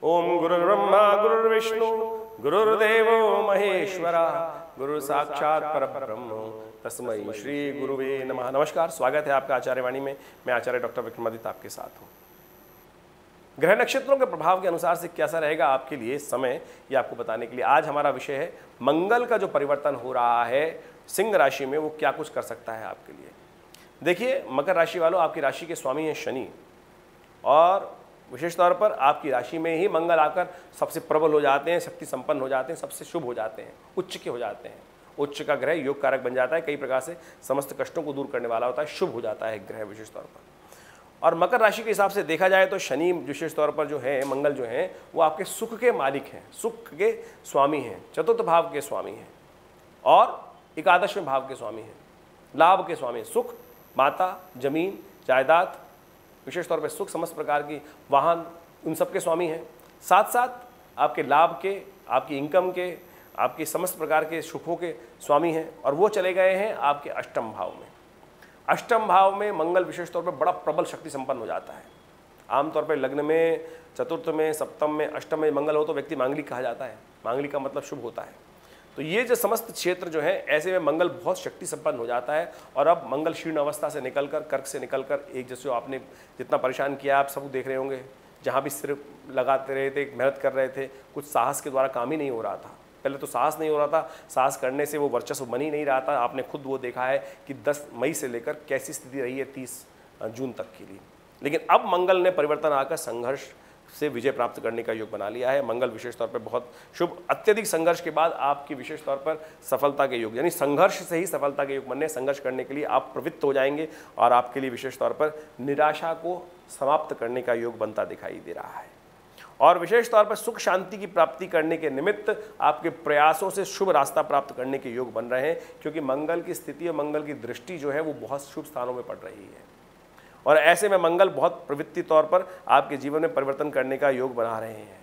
ओम गुरुर्ब्रह्मा गुरुर्विष्णु गुरुर्देवो महेश्वरा गुरु साक्षात परब्रह्म तस्मै श्री गुरुवे नमः। नमस्कार, स्वागत है आपका आचार्यवाणी में। मैं आचार्य डॉक्टर विक्रमादित्य आपके साथ हूँ। ग्रह नक्षत्रों के प्रभाव के अनुसार से कैसा रहेगा आपके लिए समय, ये आपको बताने के लिए आज हमारा विषय है मंगल का जो परिवर्तन हो रहा है सिंह राशि में, वो क्या कुछ कर सकता है आपके लिए। देखिए, मकर राशि वालों, आपकी राशि के स्वामी हैं शनि, और विशेष तौर पर आपकी राशि में ही मंगल आकर सबसे प्रबल हो जाते हैं, शक्ति संपन्न हो जाते हैं, सबसे शुभ हो जाते हैं, उच्च के हो जाते हैं। उच्च का ग्रह योग कारक बन जाता है, कई प्रकार से समस्त कष्टों को दूर करने वाला होता है, शुभ हो जाता है ग्रह विशेष तौर पर। और मकर राशि के हिसाब से देखा जाए तो शनि विशेष तौर पर जो है, मंगल जो है वो आपके सुख के मालिक हैं, सुख के स्वामी हैं, चतुर्थ भाव के स्वामी हैं और एकादशवें भाव के स्वामी हैं, लाभ के स्वामी हैं। सुख, माता, जमीन, जायदाद, विशेष तौर पर सुख, समस्त प्रकार की वाहन, उन सब के स्वामी हैं। साथ साथ आपके लाभ के, आपकी इनकम के, आपके समस्त प्रकार के सुखों के स्वामी हैं, और वो चले गए हैं आपके अष्टम भाव में। अष्टम भाव में मंगल विशेष तौर पर बड़ा प्रबल शक्ति संपन्न हो जाता है। आमतौर पर लग्न में, चतुर्थ में, सप्तम में, अष्टम में मंगल हो तो व्यक्ति मांगलिक कहा जाता है। मांगलिक का मतलब शुभ होता है। तो ये जो समस्त क्षेत्र जो है, ऐसे में मंगल बहुत शक्ति संपन्न हो जाता है। और अब मंगल शीर्ण अवस्था से निकलकर, कर्क से निकलकर, एक जैसे आपने जितना परेशान किया आप सब देख रहे होंगे, जहाँ भी सिर लगाते रहे थे, मेहनत कर रहे थे, कुछ साहस के द्वारा काम ही नहीं हो रहा था। पहले तो साहस नहीं हो रहा था, साहस करने से वो वर्चस्व बन ही नहीं रहा था। आपने खुद वो देखा है कि 10 मई से लेकर कैसी स्थिति रही है 30 जून तक के लिए। लेकिन अब मंगल ने परिवर्तन आकर संघर्ष से विजय प्राप्त करने का योग बना लिया है। मंगल विशेष तौर पर बहुत शुभ, अत्यधिक संघर्ष के बाद आपकी विशेष तौर पर सफलता के योग, यानी संघर्ष से ही सफलता के योग बनने, संघर्ष करने के लिए आप प्रवृत्त हो जाएंगे और आपके लिए विशेष तौर पर निराशा को समाप्त करने का योग बनता दिखाई दे रहा है। और विशेष तौर पर सुख शांति की प्राप्ति करने के निमित्त आपके प्रयासों से शुभ रास्ता प्राप्त करने के योग बन रहे हैं, क्योंकि मंगल की स्थिति और मंगल की दृष्टि जो है वो बहुत शुभ स्थानों में पड़ रही है। और ऐसे में मंगल बहुत प्रवृत्ति तौर पर आपके जीवन में परिवर्तन करने का योग बना रहे हैं।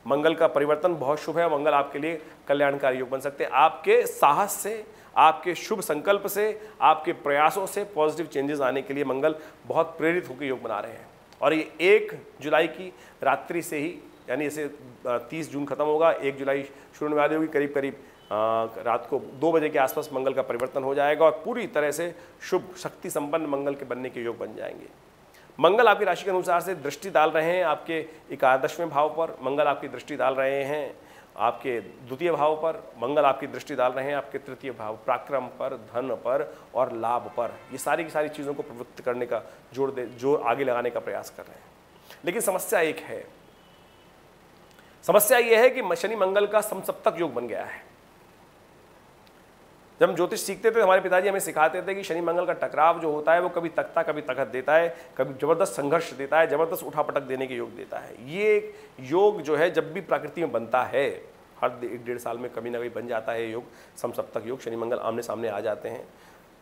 मंगल का परिवर्तन बहुत शुभ है। मंगल आपके लिए कल्याणकारी योग बन सकते हैं। आपके साहस से, आपके शुभ संकल्प से, आपके प्रयासों से पॉजिटिव चेंजेस आने के लिए मंगल बहुत प्रेरित होकर योग बना रहे हैं। और ये 1 जुलाई की रात्रि से ही, यानी जैसे 30 जून खत्म होगा, 1 जुलाई शुरू होने वाली होगी, करीब करीब रात को 2 बजे के आसपास मंगल का परिवर्तन हो जाएगा और पूरी तरह से शुभ शक्ति संपन्न मंगल के बनने के योग बन जाएंगे। मंगल आपकी राशि के अनुसार से दृष्टि डाल रहे हैं आपके एकादशवें भाव पर। मंगल आपकी दृष्टि डाल रहे हैं आपके द्वितीय भाव पर। मंगल आपकी दृष्टि डाल रहे हैं आपके तृतीय भाव, पराक्रम पर, धन पर और लाभ पर। ये सारी की सारी चीज़ों को प्रवृत्त करने का जोर आगे लगाने का प्रयास कर रहे हैं। लेकिन समस्या एक है, समस्या ये है कि शनि मंगल का समसप्तक योग बन गया है। जब हम ज्योतिष सीखते थे, हमारे पिताजी हमें सिखाते थे कि शनि मंगल का टकराव जो होता है वो कभी तख्ता, कभी तखत देता है, कभी जबरदस्त संघर्ष देता है, जबरदस्त उठापटक देने के योग देता है। ये योग जो है जब भी प्रकृति में बनता है, हर 1-1.5 साल में कभी ना कभी बन जाता है योग, समसप्तक योग, शनि मंगल आमने सामने आ जाते हैं।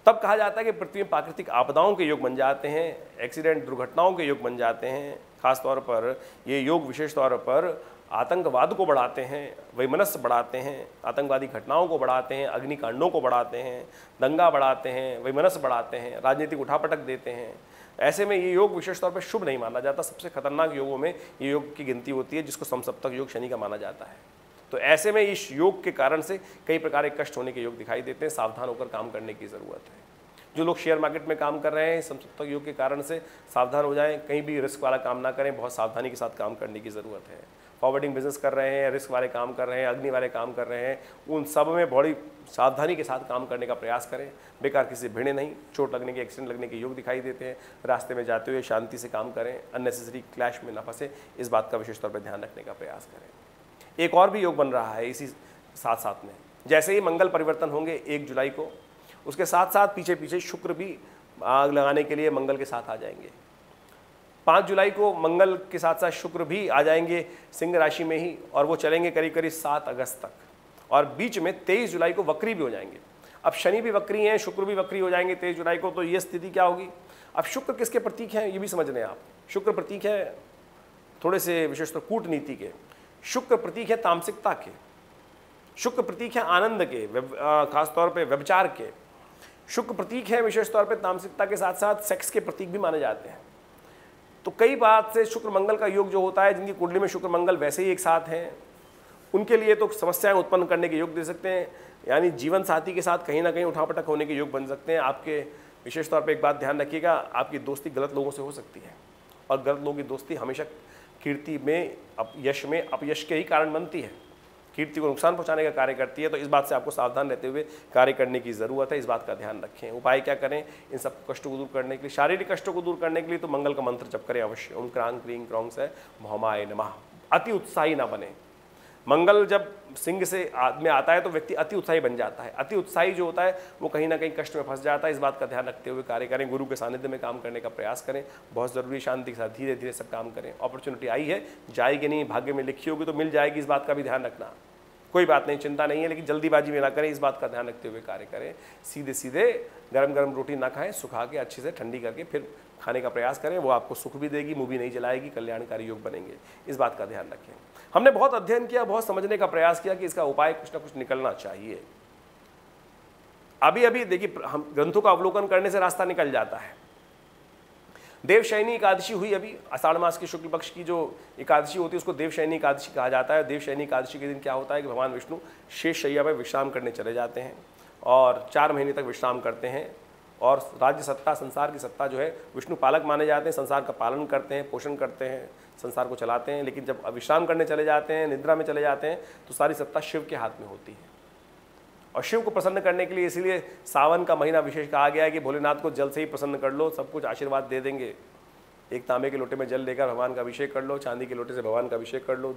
तब कहा जाता है कि पृथ्वी में प्राकृतिक आपदाओं के योग बन जाते हैं, एक्सीडेंट, दुर्घटनाओं के योग बन जाते हैं। खासतौर पर ये योग विशेष तौर पर आतंकवाद को बढ़ाते हैं, वैमनस्य बढ़ाते हैं, आतंकवादी घटनाओं को बढ़ाते हैं, अग्निकांडों को बढ़ाते हैं, दंगा बढ़ाते हैं, वैमनस्य बढ़ाते हैं, राजनीतिक उठापटक देते हैं। ऐसे में ये योग विशेष तौर पर शुभ नहीं माना जाता। सबसे खतरनाक योगों में ये योग की गिनती होती है, जिसको समसप्तक योग शनि का माना जाता है। तो ऐसे में इस योग के कारण से कई प्रकार के कष्ट होने के योग दिखाई देते हैं। सावधान होकर काम करने की ज़रूरत है। जो लोग शेयर मार्केट में काम कर रहे हैं, समसप्तक योग के कारण से सावधान हो जाएं, कहीं भी रिस्क वाला काम ना करें, बहुत सावधानी के साथ काम करने की ज़रूरत है। फॉरवर्डिंग बिजनेस कर रहे हैं, रिस्क वाले काम कर रहे हैं, अग्नि वाले काम कर रहे हैं, उन सब में बड़ी सावधानी के साथ काम करने का प्रयास करें। बेकार किसी भिड़े नहीं, चोट लगने के, एक्सीडेंट लगने के योग दिखाई देते हैं। रास्ते में जाते हुए शांति से काम करें, अननेसेसरी क्लैश में ना फंसे, इस बात का विशेष तौर पर ध्यान रखने का प्रयास करें। एक और भी योग बन रहा है इसी साथ साथ में, जैसे ही मंगल परिवर्तन होंगे 1 जुलाई को, उसके साथ साथ पीछे पीछे शुक्र भी आग लगाने के लिए मंगल के साथ आ जाएंगे। 5 जुलाई को मंगल के साथ साथ शुक्र भी आ जाएंगे सिंह राशि में ही, और वो चलेंगे करीब करीब 7 अगस्त तक। और बीच में 23 जुलाई को वक्री भी हो जाएंगे। अब शनि भी वक्री हैं, शुक्र भी वक्री हो जाएंगे 23 जुलाई को। तो ये स्थिति क्या होगी? अब शुक्र किसके प्रतीक हैं ये भी समझ लें आप। शुक्र प्रतीक है थोड़े से विशेषतः कूटनीति के, शुक्र प्रतीक है तामसिकता के, शुक्र प्रतीक है आनंद के, खासतौर पे व्यभिचार के, शुक्र प्रतीक है विशेष तौर पे तामसिकता के साथ साथ सेक्स के प्रतीक भी माने जाते हैं। तो कई बात से शुक्र मंगल का योग जो होता है, जिनकी कुंडली में शुक्र मंगल वैसे ही एक साथ हैं, उनके लिए तो समस्याएं उत्पन्न करने के योग दे सकते हैं, यानी जीवन साथी के साथ कहीं ना कहीं उठापटक होने के योग बन सकते हैं। आपके विशेष तौर पे एक बात ध्यान रखिएगा, आपकी दोस्ती गलत लोगों से हो सकती है, और गलत लोगों की दोस्ती हमेशा कीर्ति में यश में अपयश के ही कारण बनती है, कीर्ति को नुकसान पहुंचाने का कार्य करती है। तो इस बात से आपको सावधान रहते हुए कार्य करने की ज़रूरत है, इस बात का ध्यान रखें। उपाय क्या करें इन सब कष्टों को दूर करने के लिए? शारीरिक कष्टों को दूर करने के लिए तो मंगल का मंत्र जप करें अवश्य। ओम क्रांग क्रीं क्रौं से भौमाय नमः। अति उत्साही ना बने। मंगल जब सिंह से में आता है तो व्यक्ति अति उत्साही बन जाता है। अति उत्साही जो होता है वो कहीं ना कहीं कष्ट में फंस जाता है। इस बात का ध्यान रखते हुए कार्य करें। गुरु के सानिध्य में काम करने का प्रयास करें, बहुत ज़रूरी। शांति के साथ धीरे धीरे सब काम करें। अपॉर्चुनिटी आई है, जाएगी नहीं, भाग्य में लिखी होगी तो मिल जाएगी, इस बात का भी ध्यान रखना। कोई बात नहीं, चिंता नहीं है, लेकिन जल्दीबाजी में ना करें, इस बात का ध्यान रखते हुए कार्य करें। सीधे सीधे गरम गरम रोटी ना खाएं, सुखा के अच्छे से ठंडी करके फिर खाने का प्रयास करें। वो आपको सुख भी देगी, मुँह भी नहीं जलाएगी, कल्याणकारी योग बनेंगे। इस बात का ध्यान रखें। हमने बहुत अध्ययन किया, बहुत समझने का प्रयास किया कि इसका उपाय कुछ ना कुछ निकलना चाहिए। अभी अभी देखिए, हम ग्रंथों का अवलोकन करने से रास्ता निकल जाता है। देवशयनी एकादशी हुई अभी, आषाढ़ मास की शुक्ल पक्ष की जो एकादशी होती है उसको देवशयनी एकादशी कहा जाता है। देवशयनी एकादशी के दिन क्या होता है कि भगवान विष्णु शेष शैया में विश्राम करने चले जाते हैं और 4 महीने तक विश्राम करते हैं। और राज्य सत्ता, संसार की सत्ता जो है, विष्णु पालक माने जाते हैं, संसार का पालन करते हैं, पोषण करते हैं, संसार को चलाते हैं। लेकिन जब विश्राम करने चले जाते हैं, निद्रा में चले जाते हैं, तो सारी सत्ता शिव के हाथ में होती है। और शिव को प्रसन्न करने के लिए इसीलिए सावन का महीना विशेष कहा गया है कि भोलेनाथ को जल से ही प्रसन्न कर लो, सब कुछ आशीर्वाद दे देंगे। एक तांबे के लोटे में जल लेकर भगवान का अभिषेक कर लो, चांदी के लोटे से भगवान का अभिषेक कर लो,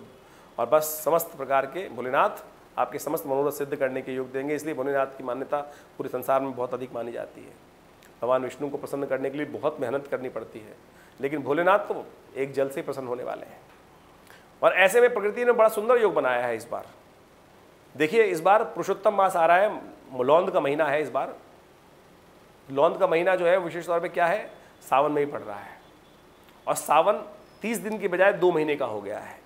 और बस समस्त प्रकार के भोलेनाथ आपके समस्त मनोरथ सिद्ध करने के योग देंगे। इसलिए भोलेनाथ की मान्यता पूरे संसार में बहुत अधिक मानी जाती है। भगवान विष्णु को प्रसन्न करने के लिए बहुत मेहनत करनी पड़ती है, लेकिन भोलेनाथ तो एक जल से प्रसन्न होने वाले हैं। और ऐसे में प्रकृति ने बड़ा सुंदर योग बनाया है इस बार। देखिए, इस बार पुरुषोत्तम मास आ रहा है, लौंद का महीना है इस बार। लौंद का महीना जो है विशेष तौर पे क्या है, सावन में ही पड़ रहा है। और सावन 30 दिन की बजाय 2 महीने का हो गया है।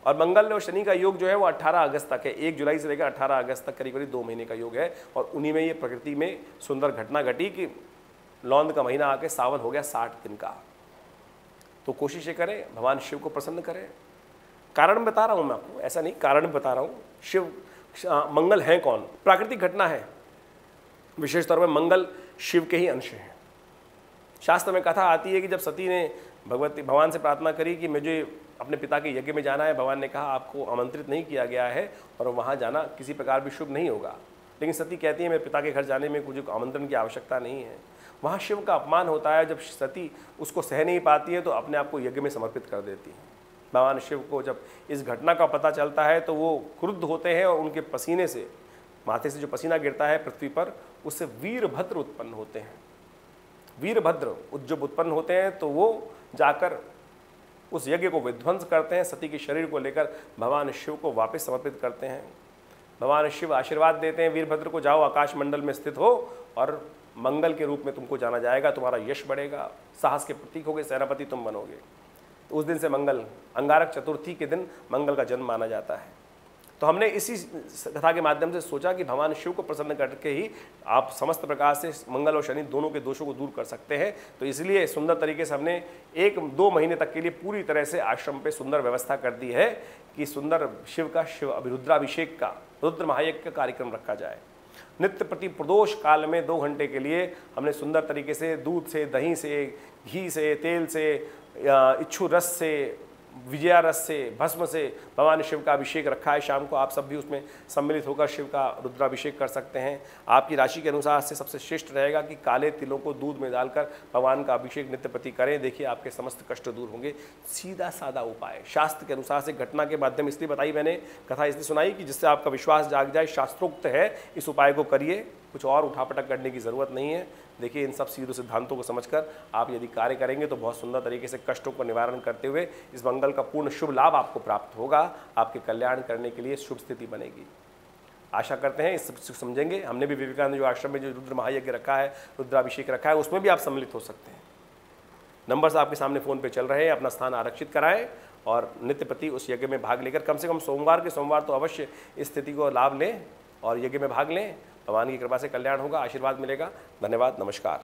और मंगल और शनि का योग जो है वो 18 अगस्त तक है। 1 जुलाई से लेकर 18 अगस्त तक करीब करीब 2 महीने का योग है। और उन्हीं में ये प्रकृति में सुंदर घटना घटी कि लौंद का महीना आके सावन हो गया 60 दिन का। तो कोशिश ये करें, भगवान शिव को प्रसन्न करें। कारण बता रहा हूँ मैं आपको, ऐसा नहीं, कारण बता रहा हूँ। शिव मंगल है कौन? प्राकृतिक घटना है। विशेष तौर पर मंगल शिव के ही अंश हैं। शास्त्र में कथा आती है कि जब सती ने भगवान से प्रार्थना करी कि मुझे अपने पिता के यज्ञ में जाना है, भगवान ने कहा आपको आमंत्रित नहीं किया गया है और वहाँ जाना किसी प्रकार भी शुभ नहीं होगा। लेकिन सती कहती है मेरे पिता के घर जाने में मुझे आमंत्रण की आवश्यकता नहीं है। वहाँ शिव का अपमान होता है। जब सती उसको सह नहीं पाती है तो अपने आप को यज्ञ में समर्पित कर देती है। भगवान शिव को जब इस घटना का पता चलता है तो वो क्रुद्ध होते हैं और उनके पसीने से, माथे से जो पसीना गिरता है पृथ्वी पर, उससे वीरभद्र उत्पन्न होते हैं। वीरभद्र जब उत्पन्न होते हैं तो वो जाकर उस यज्ञ को विध्वंस करते हैं। सती के शरीर को लेकर भगवान शिव को वापस समर्पित करते हैं। भगवान शिव आशीर्वाद देते हैं वीरभद्र को, जाओ आकाश मंडल में स्थित हो और मंगल के रूप में तुमको जाना जाएगा, तुम्हारा यश बढ़ेगा, साहस के प्रतीक होगे, सेनापति तुम बनोगे। तो उस दिन से मंगल, अंगारक चतुर्थी के दिन मंगल का जन्म माना जाता है। तो हमने इसी कथा के माध्यम से सोचा कि भगवान शिव को प्रसन्न करके ही आप समस्त प्रकार से मंगल और शनि दोनों के दोषों को दूर कर सकते हैं। तो इसलिए सुंदर तरीके से हमने 1-2 महीने तक के लिए पूरी तरह से आश्रम पे सुंदर व्यवस्था कर दी है कि सुंदर शिव अभिरुद्राभिषेक का, रुद्र महायज्ञ का कार्यक्रम रखा जाए। नित्य प्रति प्रदोष काल में 2 घंटे के लिए हमने सुंदर तरीके से दूध से, दही से, घी से, तेल से, इच्छू रस से, विजया रस से, भस्म से भगवान शिव का अभिषेक रखा है। शाम को आप सब भी उसमें सम्मिलित होकर शिव का रुद्राभिषेक कर सकते हैं। आपकी राशि के अनुसार से सबसे श्रेष्ठ रहेगा कि काले तिलों को दूध में डालकर भगवान का अभिषेक नित्य प्रति करें। देखिए आपके समस्त कष्ट दूर होंगे। सीधा सादा उपाय, शास्त्र के अनुसार से, घटना के माध्यम इसलिए बताई मैंने, कथा इसलिए सुनाई कि जिससे आपका विश्वास जाग जाए। शास्त्रोक्त है, इस उपाय को करिए, कुछ और उठापटक करने की ज़रूरत नहीं है। देखिए इन सब सीधे सिद्धांतों को समझकर आप यदि कार्य करेंगे तो बहुत सुंदर तरीके से कष्टों का निवारण करते हुए इस मंगल का पूर्ण शुभ लाभ आपको प्राप्त होगा। आपके कल्याण करने के लिए शुभ स्थिति बनेगी। आशा करते हैं इस समझेंगे। हमने भी विवेकानंद जो आश्रम में जो रुद्र महायज्ञ रखा है, रुद्राभिषेक रखा है, उसमें भी आप सम्मिलित हो सकते हैं। नंबर्स आपके सामने फ़ोन पे चल रहे हैं। अपना स्थान आरक्षित कराएं और नित्य प्रति उस यज्ञ में भाग लेकर कम से कम सोमवार के सोमवार तो अवश्य इस स्थिति को लाभ लें और यज्ञ में भाग लें। भगवान की कृपा से कल्याण होगा, आशीर्वाद मिलेगा। धन्यवाद, नमस्कार।